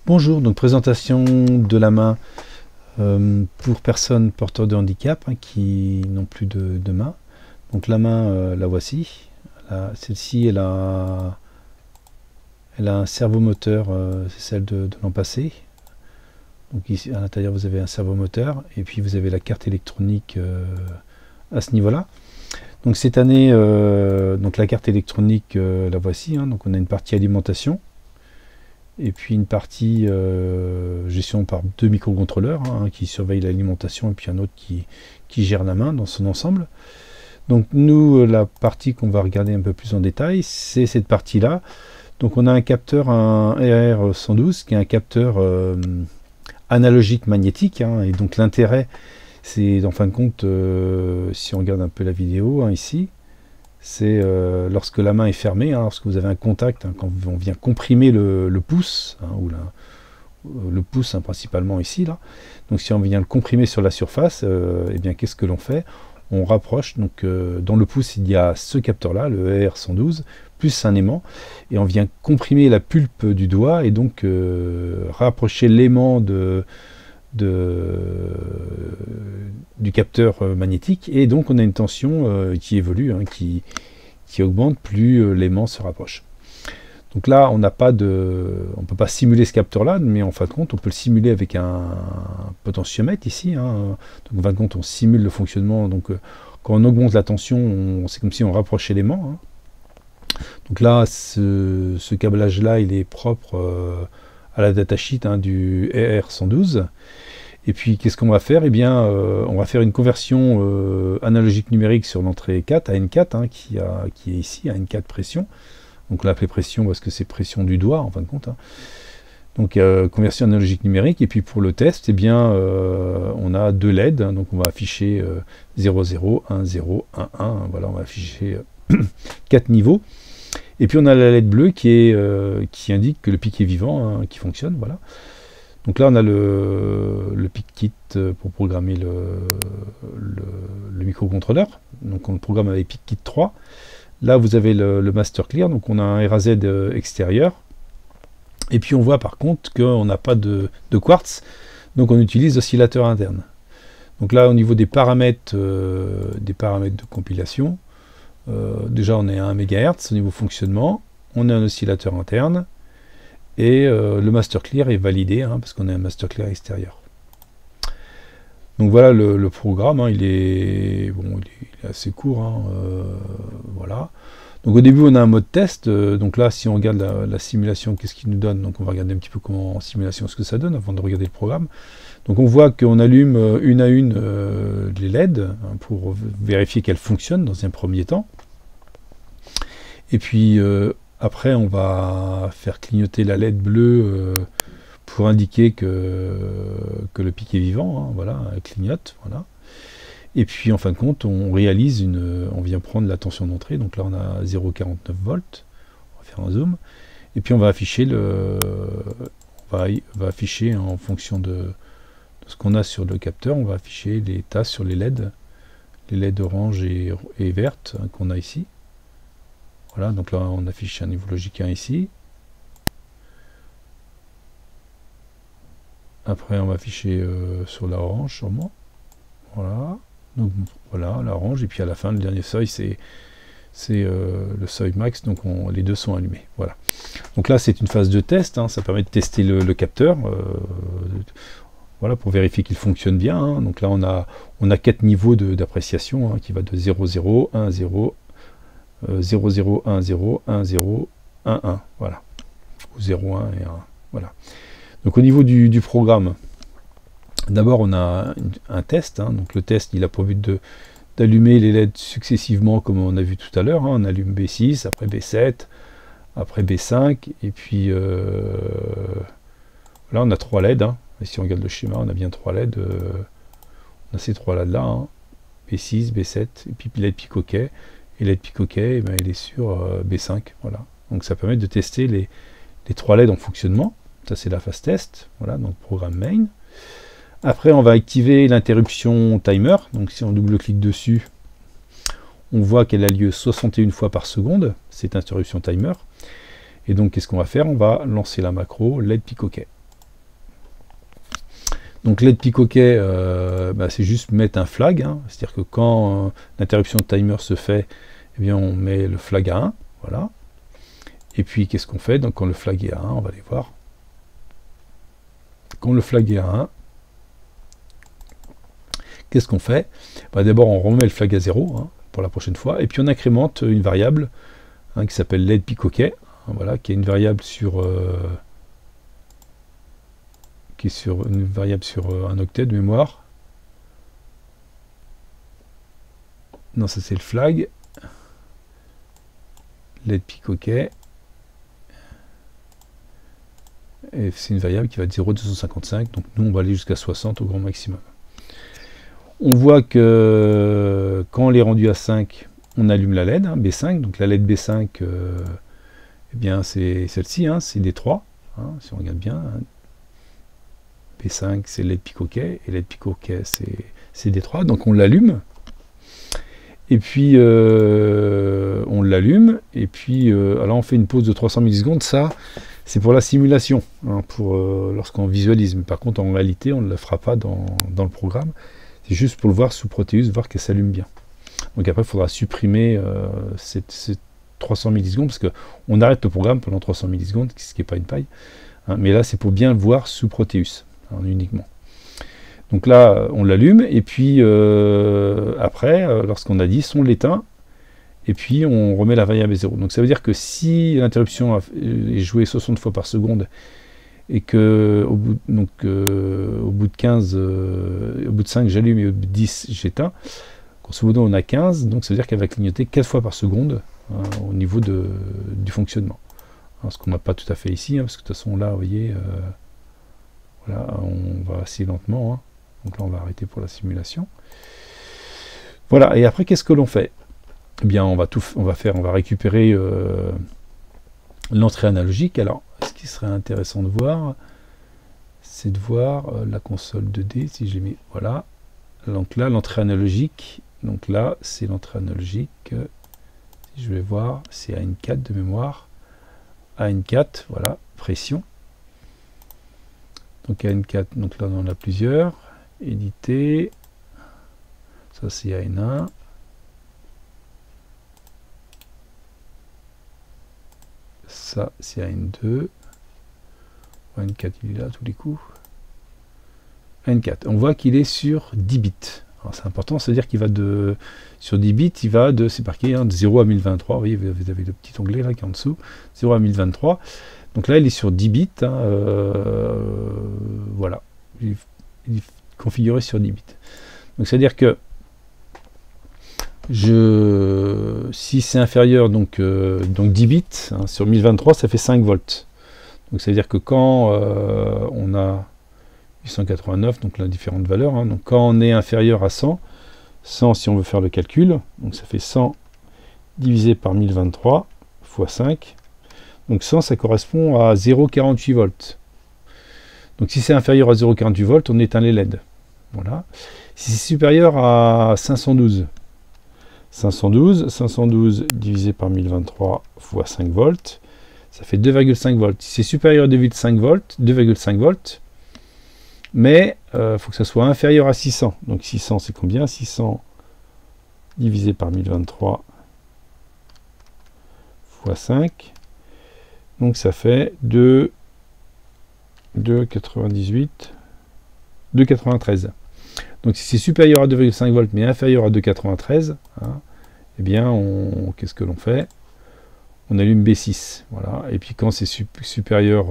Bonjour, donc présentation de la main pour personnes porteurs de handicap qui n'ont plus de main. Donc la main, la voici. Celle-ci, elle a un servomoteur, c'est celle de l'an passé. Donc ici, à l'intérieur, vous avez un servomoteur et puis vous avez la carte électronique à ce niveau-là. Donc cette année, donc la carte électronique, la voici. Donc on a une partie alimentation. Et puis une partie gestion par deux microcontrôleurs qui surveillent l'alimentation et puis un autre qui gère la main dans son ensemble. Donc nous, la partie qu'on va regarder un peu plus en détail, c'est cette partie-là. Donc on a un capteur, un RR112, qui est un capteur analogique magnétique. Et donc l'intérêt, c'est en fin de compte, si on regarde un peu la vidéo ici, c'est lorsque la main est fermée, lorsque vous avez un contact, quand on vient comprimer le pouce, ou le pouce principalement ici, là. Donc si on vient le comprimer sur la surface, eh bien qu'est-ce que l'on fait? On rapproche, donc dans le pouce il y a ce capteur-là, le RR112, plus un aimant, et on vient comprimer la pulpe du doigt, et donc rapprocher l'aimant du capteur magnétique, et donc on a une tension qui évolue, qui augmente plus l'aimant se rapproche. Donc là, on peut pas simuler ce capteur là, mais en fin de compte on peut le simuler avec un potentiomètre ici. Donc en fin de compte on simule le fonctionnement. Donc quand on augmente la tension, c'est comme si on rapprochait l'aimant. Donc là, ce câblage là, il est propre à la datasheet du RR112. Et puis qu'est-ce qu'on va faire? Eh bien on va faire une conversion analogique numérique sur l'entrée 4 à N4 qui est ici à N4 pression. Donc on l'a appelé pression parce que c'est pression du doigt en fin de compte. Donc conversion analogique numérique. Et puis pour le test, eh bien on a deux LED. Donc on va afficher 0 0 1 0 1 1. Voilà, on va afficher 4 niveaux. Et puis on a la LED bleue qui indique que le pic est vivant, qui fonctionne. Voilà. Donc là on a le pic kit pour programmer le microcontrôleur. Donc on le programme avec pic kit 3. Là vous avez le master clear, donc on a un RAZ extérieur. Et puis on voit par contre qu'on n'a pas de quartz, donc on utilise oscillateur interne. Donc là au niveau des paramètres de compilation, déjà on est à 1 MHz au niveau fonctionnement, on a un oscillateur interne, et le master clear est validé, parce qu'on a un master clear extérieur. Donc voilà le programme, il est assez court, voilà. Donc au début on a un mode test, donc là si on regarde la simulation, qu'est-ce qu'il nous donne? Donc on va regarder un petit peu comment en simulation ce que ça donne avant de regarder le programme. Donc on voit qu'on allume une à une les LED pour vérifier qu'elles fonctionnent dans un premier temps. Et puis après on va faire clignoter la LED bleue pour indiquer que le pic est vivant, voilà, elle clignote, voilà. Et puis en fin de compte, on réalise on vient prendre la tension d'entrée, donc là on a 0,49 volts, on va faire un zoom, et puis on va afficher va afficher en fonction de ce qu'on a sur le capteur, on va afficher les tasses sur les LED orange et vertes qu'on a ici. Voilà, donc là on affiche un niveau logique 1 ici. Après on va afficher sur la orange sûrement. Voilà. Donc voilà l'orange, et puis à la fin le dernier seuil c'est le seuil max, donc les deux sont allumés. Voilà. Donc là c'est une phase de test, ça permet de tester le capteur, voilà, pour vérifier qu'il fonctionne bien. Donc là on a 4 niveaux d'appréciation qui va de 0 0 1 0 0 0 1 0 1 0 1 1, voilà, ou 0 1 et 1, voilà. Donc au niveau du programme, d'abord on a un test, donc le test il a pour but d'allumer les LED successivement comme on a vu tout à l'heure, on allume B6, après B7, après B5, et puis là on a 3 LED, et si on regarde le schéma on a bien 3 LED, on a ces 3 LED là, B6, B7, et puis LED pic OK, et LED pic OK, il est sur B5, voilà. Donc ça permet de tester les 3 LED en fonctionnement. Ça c'est la phase test, voilà, donc programme main. Après on va activer l'interruption timer, donc si on double-clique dessus, on voit qu'elle a lieu 61 fois par seconde, cette interruption timer. Et donc qu'est-ce qu'on va faire? On va lancer la macro LED pic OK. Donc LED peak OK, c'est juste mettre un flag, hein. C'est-à-dire que quand l'interruption de timer se fait, eh bien on met le flag à 1, voilà. Et puis qu'est-ce qu'on fait? Donc quand le flag est à 1, on va aller voir. Quand le flag est à 1, qu'est-ce qu'on fait? D'abord on remet le flag à 0, hein, pour la prochaine fois, et puis on incrémente une variable, hein, qui s'appelle LED peak OK, hein, voilà, qui est une variable sur un octet de mémoire. Non, ça c'est le flag. LED peak OK. Et c'est une variable qui va être 0,255. Donc nous on va aller jusqu'à 60 au grand maximum. On voit que quand on est rendu à 5, on allume la LED, hein, B5. Donc la LED B5, eh bien c'est celle-ci, hein, c'est D3. Hein, si on regarde bien, hein. B5 c'est LED peak OK, et LED peak OK c'est D3, donc on l'allume, et puis on l'allume, et puis alors on fait une pause de 300 millisecondes, ça c'est pour la simulation, hein, pour lorsqu'on visualise, mais par contre en réalité on ne le fera pas dans le programme, c'est juste pour le voir sous Proteus, voir qu'elle s'allume bien. Donc après il faudra supprimer ces 300 millisecondes, parce qu'on arrête le programme pendant 300 millisecondes, ce qui n'est pas une paille, hein, mais là c'est pour bien le voir sous Proteus, uniquement. Donc là on l'allume, et puis après lorsqu'on a 10 on l'éteint, et puis on remet la variable à 0. Donc ça veut dire que si l'interruption est jouée 60 fois par seconde, et que au bout de 15, au bout de 5 j'allume, et au bout de 10 j'éteins, grosso modo on a 15, donc ça veut dire qu'elle va clignoter 4 fois par seconde, hein, au niveau du fonctionnement. Alors, ce qu'on n'a pas tout à fait ici, hein, parce que de toute façon là vous voyez, voilà, on va assez lentement, hein. Donc là on va arrêter pour la simulation. Voilà, et après qu'est-ce que l'on fait? Eh bien on va récupérer l'entrée analogique. Alors ce qui serait intéressant de voir, c'est de voir la console 2D, si j'ai mis, voilà. Donc là l'entrée analogique, donc là c'est l'entrée analogique, si je vais voir, c'est AN4 de mémoire, AN4, voilà, pression. Donc AN4, donc là on en a plusieurs, éditer, ça c'est AN1, ça c'est AN2, AN4 il est là à tous les coups, AN4, on voit qu'il est sur 10 bits, alors c'est important, c'est à dire qu'il va sur 10 bits, il va c'est marqué, hein, de 0 à 1023, vous voyez, vous avez le petit onglet là qui est en dessous, 0 à 1023, donc là il est sur 10 bits, hein, voilà, il est configuré sur 10 bits. Donc c'est à dire que si c'est inférieur, donc 10 bits, hein, sur 1023 ça fait 5 volts. Donc c'est à dire que quand on a 889, donc la différentes valeurs, hein, donc quand on est inférieur à 100 si on veut faire le calcul, donc ça fait 100 divisé par 1023 fois 5, donc 100 ça correspond à 0,48 volts. Donc si c'est inférieur à 0,48 volts, on éteint les LED. Voilà. Si c'est supérieur à 512 divisé par 1023 fois 5 volts, ça fait 2,5 volts. Si c'est supérieur à 2,5 volts, mais il faut que ça soit inférieur à 600. Donc 600 c'est combien? 600 divisé par 1023 fois 5, donc ça fait 2,93. Donc si c'est supérieur à 2,5 volts mais inférieur à 2,93, hein, eh bien qu'est-ce que l'on fait? On allume B6, voilà. Et puis quand c'est supérieur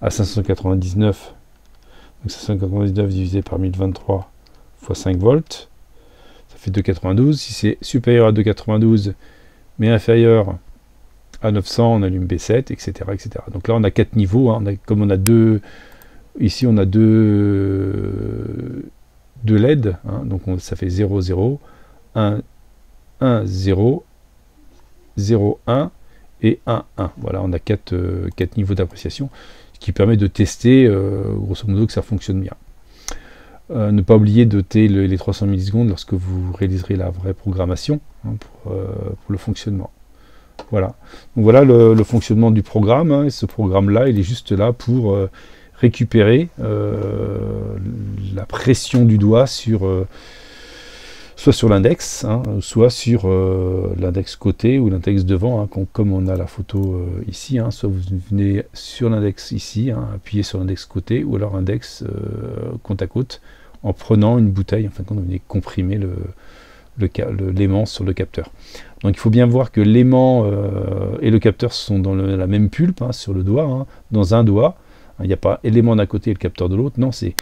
à 599, donc 599 divisé par 1023 fois 5 volts, ça fait 2,92. Si c'est supérieur à 2,92 mais inférieur à 900, on allume B7, etc., etc. Donc là on a 4 niveaux, hein. Comme on a deux, ici on a deux LED, hein. Donc ça fait 0, 0, 1, 1, 0, 0, 1 et 1, 1. Voilà, on a 4 niveaux d'appréciation, ce qui permet de tester, grosso modo, que ça fonctionne bien. Ne pas oublier de noter les 300 millisecondes lorsque vous réaliserez la vraie programmation, hein, pour le fonctionnement. Voilà. Donc voilà le fonctionnement du programme, hein, et ce programme-là, il est juste là pour récupérer la pression du doigt sur soit sur l'index, hein, soit sur l'index côté ou l'index devant, hein, comme on a la photo ici, hein, soit vous venez sur l'index ici, hein, appuyez sur l'index côté, ou alors index côte à côte, en prenant une bouteille, en fin de compte, vous venez comprimer l'aimant sur le capteur. Donc il faut bien voir que l'aimant et le capteur sont dans la même pulpe, hein, sur le doigt, hein, dans un doigt. Il n'y a pas l'aimant d'un côté et le capteur de l'autre, non, c'est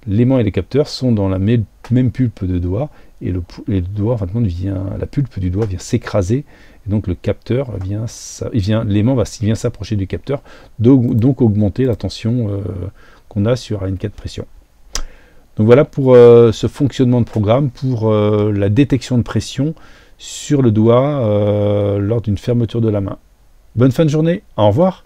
l'aimant et les capteurs sont dans la même pulpe de doigt, et le doigt, en fin de compte, la pulpe du doigt vient s'écraser, et donc le capteur l'aimant vient s'approcher du capteur, donc augmenter la tension qu'on a sur une 4 pression. Donc voilà pour ce fonctionnement de programme, pour la détection de pression sur le doigt lors d'une fermeture de la main. Bonne fin de journée, au revoir.